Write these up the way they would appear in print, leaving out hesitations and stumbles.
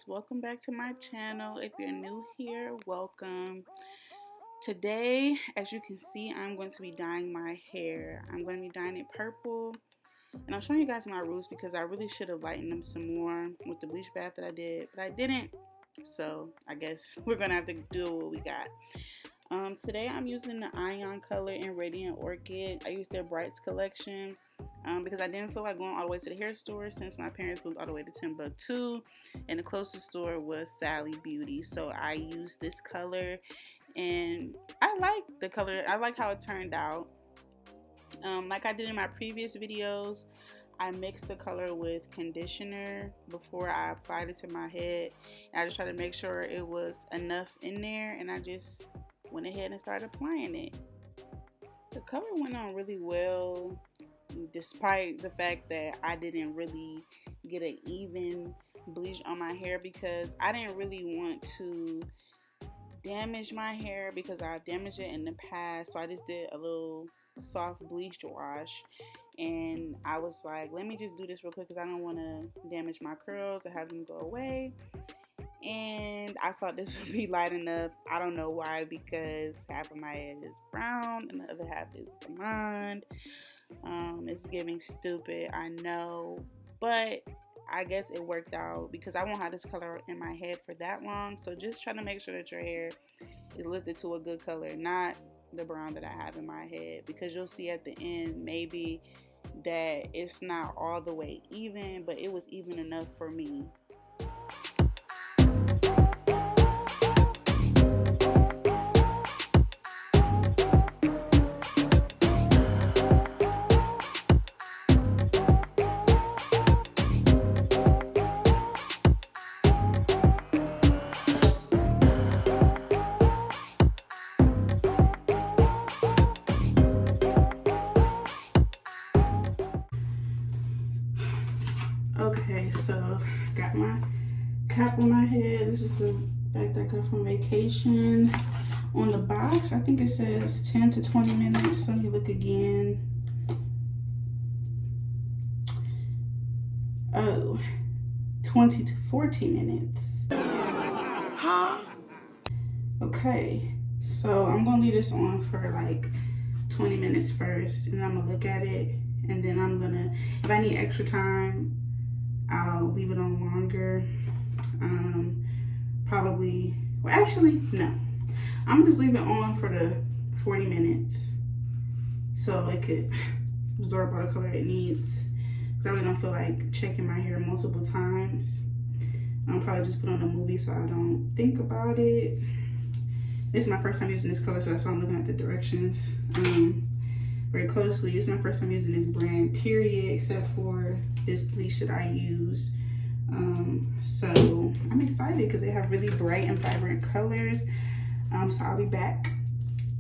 guys, welcome back to my channel. If you're new here, welcome. Today, as you can see, I'm going to be dyeing my hair. I'm going to be dyeing it purple, and I'm showing you guys my roots because I really should have lightened them some more with the bleach bath that I did, but I didn't, so I guess we're gonna have to do what we got. Today I'm using the Ion Color in Radiant Orchid. I used their Brights collection because I didn't feel like going all the way to the hair store since my parents moved all the way to Timbuktu, and the closest store was Sally Beauty. So I used this color, and I like the color. I like how it turned out. Like I did in my previous videos, I mixed the color with conditioner before I applied it to my head. And I just tried to make sure it was enough in there, and I just went ahead and started applying it. The color went on really well, despite the fact that I didn't really get an even bleach on my hair because I didn't really want to damage my hair because I damaged it in the past. So I just did a little soft bleach wash, and I was like, let me just do this real quick because I don't want to damage my curls or have them go away. And I thought this would be light enough. I don't know why, because half of my head is brown and the other half is blonde. It's giving stupid, I know, but I guess it worked out because I won't have this color in my head for that long. So just try to make sure that your hair is lifted to a good color, not the brown that I have in my head, because you'll see at the end maybe that it's not all the way even, but it was even enough for me. Okay, so got my cap on my head. This is a bag that I got from vacation. On the box, I think it says 10 to 20 minutes. Let me look again. Oh, 20 to 40 minutes. Huh? Okay, so I'm gonna leave this on for like 20 minutes first, and I'm gonna look at it, and then I'm gonna, if I need extra time, I'll leave it on longer. Probably, well, actually, no. I'm gonna just leave it on for the 40 minutes so it could absorb all the color it needs. Because I really don't feel like checking my hair multiple times. I'll probably just put on a movie so I don't think about it. This is my first time using this color, so that's why I'm looking at the directions very closely. It's my first time using this brand, period, except for this bleach that I use. So I'm excited because they have really bright and vibrant colors. So I'll be back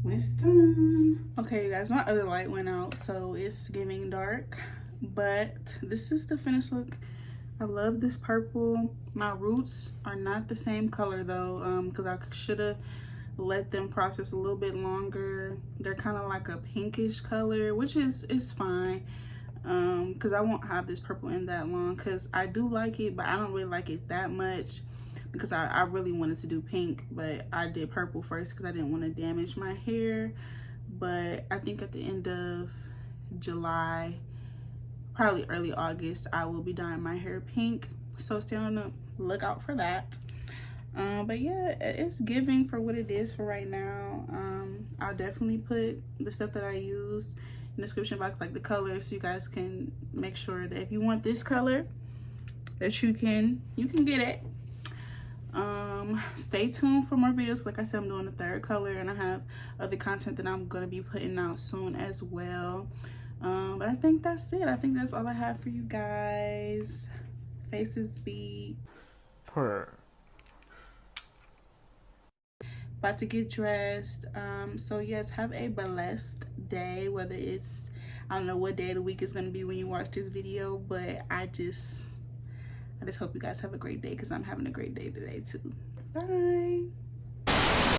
when it's done. Okay guys, my other light went out, so it's giving dark, but this is the finished look. I love this purple. My roots are not the same color though, because I should have let them process a little bit longer. They're kind of like a pinkish color, which is fine, because I won't have this purple in that long, because I do like it, but I don't really like it that much because I really wanted to do pink, but I did purple first because I didn't want to damage my hair. But I think at the end of July, probably early August, I will be dyeing my hair pink, so stay on the lookout for that. But yeah, it's giving for what it is for right now. I'll definitely put the stuff that I used in the description box, like the colors, so you guys can make sure that if you want this color, that you can get it. Stay tuned for more videos. Like I said, I'm doing the third color, and I have other content that I'm gonna be putting out soon as well. But I think that's it. I think that's all I have for you guys. Faces be purr. About to get dressed. So yes, have a blessed day, whether it's, I don't know what day of the week it's gonna be when you watch this video, but I just hope you guys have a great day, because I'm having a great day today too. Bye.